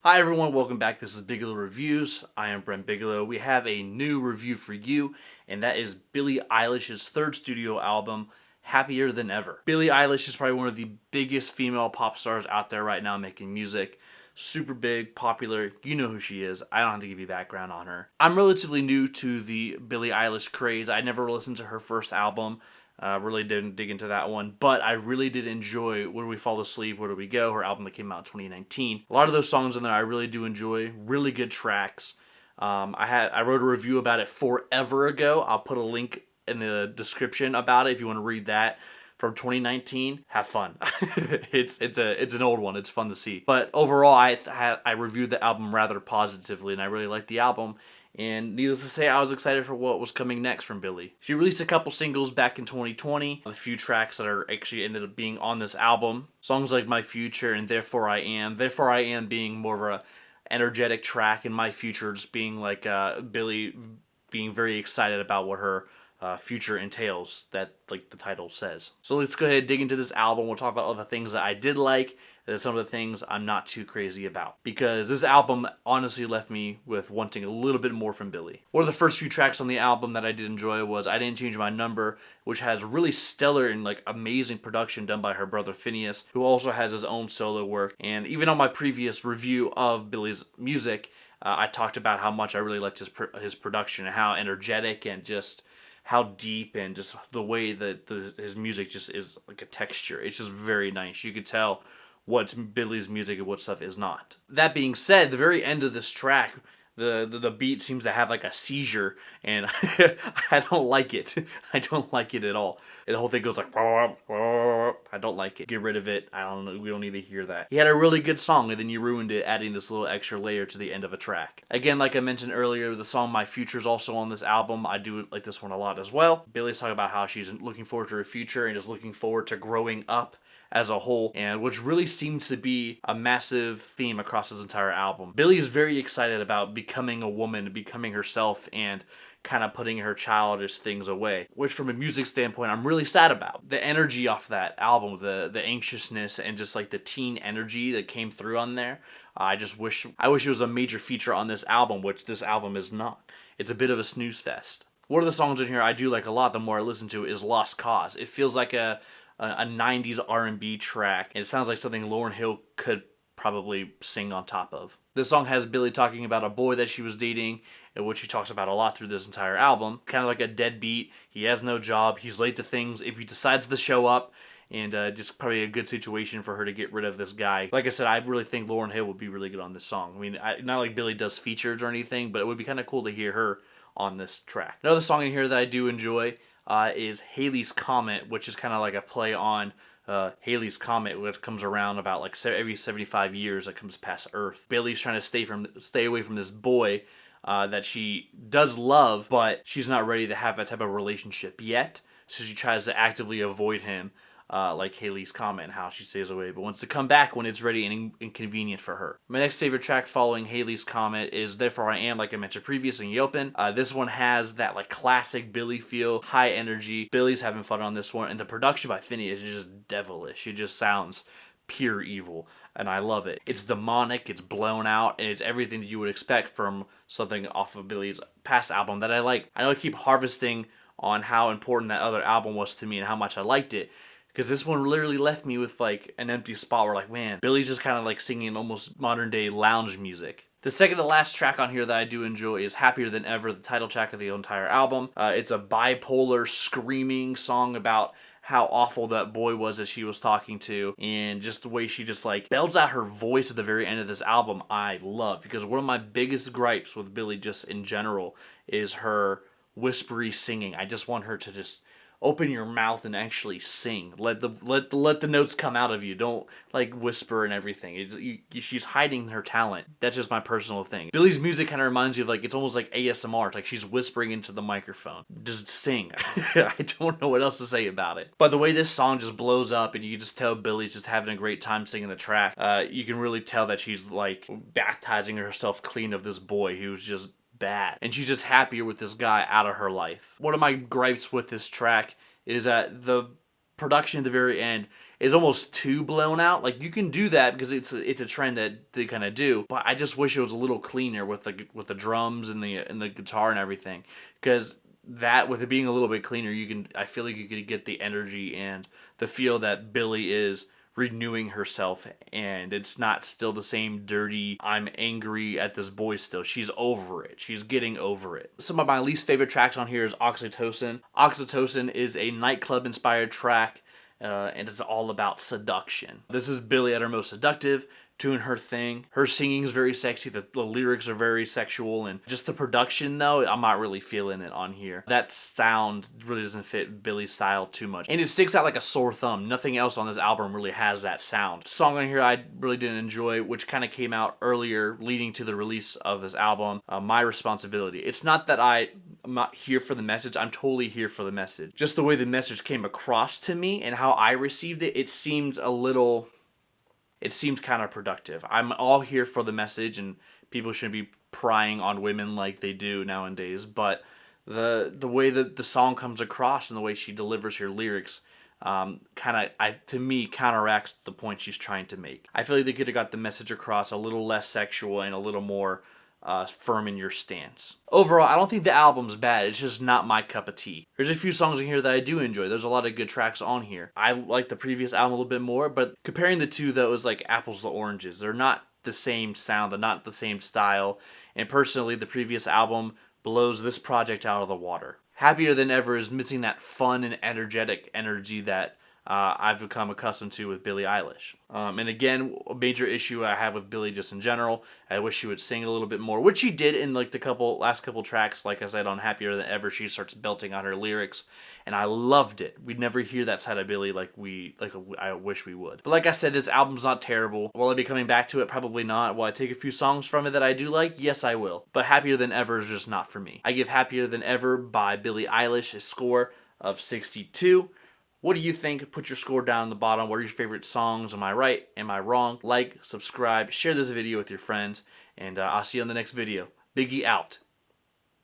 Hi everyone, welcome back. This is Bigelow Reviews. I am Brent Bigelow. We have a new review for you, and that is Billie Eilish's third studio album, Happier Than Ever. Billie Eilish is probably one of the biggest female pop stars out there right now making music. Super big, popular, you know who she is. I don't have to give you background on her. I'm relatively new to the Billie Eilish craze. I never listened to her first album. Really didn't dig into that one, but I really did enjoy Where Do We Fall Asleep, Where Do We Go, her album that came out in 2019. A lot of those songs in there I really do enjoy. Really good tracks. I wrote a review about it forever ago. I'll put a link in the description about it if you want to read that. From 2019, have fun. it's an old one. It's fun to see. But overall, I reviewed the album rather positively, and I really liked the album. And needless to say, I was excited for what was coming next from Billie. She released a couple singles back in 2020, a few tracks that are actually ended up being on this album. Songs like My Future and Therefore I Am. Therefore I Am being more of a energetic track, and My Future just being like Billie being very excited about what her future entails, that like the title says. So let's go ahead and dig into this album. We'll talk about all the things that I did like and some of the things I'm not too crazy about, because this album honestly left me with wanting a little bit more from Billie. One of the first few tracks on the album that I did enjoy was I Didn't Change My Number, which has really stellar and like amazing production done by her brother Phineas, who also has his own solo work. And even on my previous review of Billie's music, I talked about how much I really liked his production and how energetic and just how deep, and just the way that his music just is like a texture. It's just very nice. You could tell what's Billie's music and what stuff is not. That being said, the very end of this track, the beat seems to have like a seizure, and I don't like it. I don't like it at all. The whole thing goes like, I don't like it. Get rid of it. I don't know. We don't need to hear that. He had a really good song, and then you ruined it, adding this little extra layer to the end of a track. Again, like I mentioned earlier, the song My Future is also on this album. I do like this one a lot as well. Billie's talking about how she's looking forward to her future and just looking forward to growing up as a whole, and which really seems to be a massive theme across this entire album. Billie's very excited about becoming a woman, becoming herself, and kind of putting her childish things away, which from a music standpoint I'm really sad about. The energy off that album, the anxiousness and just like the teen energy that came through on there, I wish it was a major feature on this album, which this album is not. It's a bit of a snooze fest. One of the songs in here I do like a lot, the more I listen to it, is Lost Cause. It feels like a 90s R&B track. It sounds like something Lauryn Hill could probably sing on top of. This song has Billie talking about a boy that she was dating, which she talks about a lot through this entire album. Kind of like a deadbeat. He has no job. He's late to things. If he decides to show up, and just probably a good situation for her to get rid of this guy. Like I said, I really think Lauryn Hill would be really good on this song. I mean, not like Billie does features or anything, but it would be kind of cool to hear her on this track. Another song in here that I do enjoy is Halley's Comet, which is kind of like a play on Halley's Comet, which comes around about like every 75 years that comes past Earth. Billie's trying to stay away from this boy that she does love, but she's not ready to have that type of relationship yet, so she tries to actively avoid him. Like Halley's Comet and how she stays away, but wants to come back when it's ready and inconvenient for her. My next favorite track following Halley's Comet is Therefore I Am, like I mentioned previously in the open. This one has that like classic Billie feel, high energy. Billie's having fun on this one, and the production by Phineas is just devilish. It just sounds pure evil, and I love it. It's demonic, it's blown out, and it's everything that you would expect from something off of Billie's past album that I like. I know I keep harvesting on how important that other album was to me and how much I liked it, because this one literally left me with like an empty spot where like, man, Billie's just kind of like singing almost modern day lounge music. The second to last track on here that I do enjoy is Happier Than Ever, the title track of the entire album. It's a bipolar screaming song about how awful that boy was that she was talking to, and just the way she just like belts out her voice at the very end of this album I love, because one of my biggest gripes with Billie just in general is her whispery singing. I just want her to just open your mouth and actually sing. Let the notes come out of you. Don't like whisper and everything. She's hiding her talent. That's just my personal thing. Billie's music kind of reminds you of like, it's almost like ASMR. It's like she's whispering into the microphone. Just sing. I don't know what else to say about it. But the way this song just blows up, and you can just tell Billie's just having a great time singing the track. You can really tell that she's like baptizing herself clean of this boy who's just bad, and she's just happier with this guy out of her life. One of my gripes with this track is that the production at the very end is almost too blown out. Like, you can do that because it's a trend that they kind of do, but I just wish it was a little cleaner with the drums and the guitar and everything. Because that, with it being a little bit cleaner, I feel like you could get the energy and the feel that Billie is renewing herself, and it's not still the same dirty, I'm angry at this boy still. She's over it. She's getting over it. Some of my least favorite tracks on here is Oxytocin. Oxytocin is a nightclub inspired track, and it's all about seduction. This is Billie at her most seductive, doing her thing. Her singing is very sexy. The lyrics are very sexual, and just the production, though, I'm not really feeling it on here. That sound really doesn't fit Billie's style too much, and it sticks out like a sore thumb. Nothing else on this album really has that sound. Song on here I really didn't enjoy, which kind of came out earlier, leading to the release of this album, My Responsibility. It's not that I'm not here for the message. I'm totally here for the message. Just the way the message came across to me and how I received it, it seemed counterproductive. I'm all here for the message, and people shouldn't be prying on women like they do nowadays, but the way that the song comes across and the way she delivers her lyrics to me counteracts the point she's trying to make. I feel like they could have got the message across a little less sexual and a little more firm in your stance. Overall, I don't think the album's bad. It's just not my cup of tea. There's a few songs in here that I do enjoy. There's a lot of good tracks on here. I like the previous album a little bit more, but comparing the two, though, is like apples to oranges. They're not the same sound. They're not the same style. And personally, the previous album blows this project out of the water. Happier Than Ever is missing that fun and energetic energy that I've become accustomed to with Billie Eilish. And again, a major issue I have with Billie just in general, I wish she would sing a little bit more, which she did in like the last couple tracks. Like I said, on Happier Than Ever, she starts belting out her lyrics, and I loved it. We'd never hear that side of Billie like I wish we would. But like I said, this album's not terrible. Will I be coming back to it? Probably not. Will I take a few songs from it that I do like? Yes, I will. But Happier Than Ever is just not for me. I give Happier Than Ever by Billie Eilish a score of 62. What do you think? Put your score down in the bottom. What are your favorite songs? Am I right? Am I wrong? Like, subscribe, share this video with your friends, and I'll see you on the next video. Biggie out.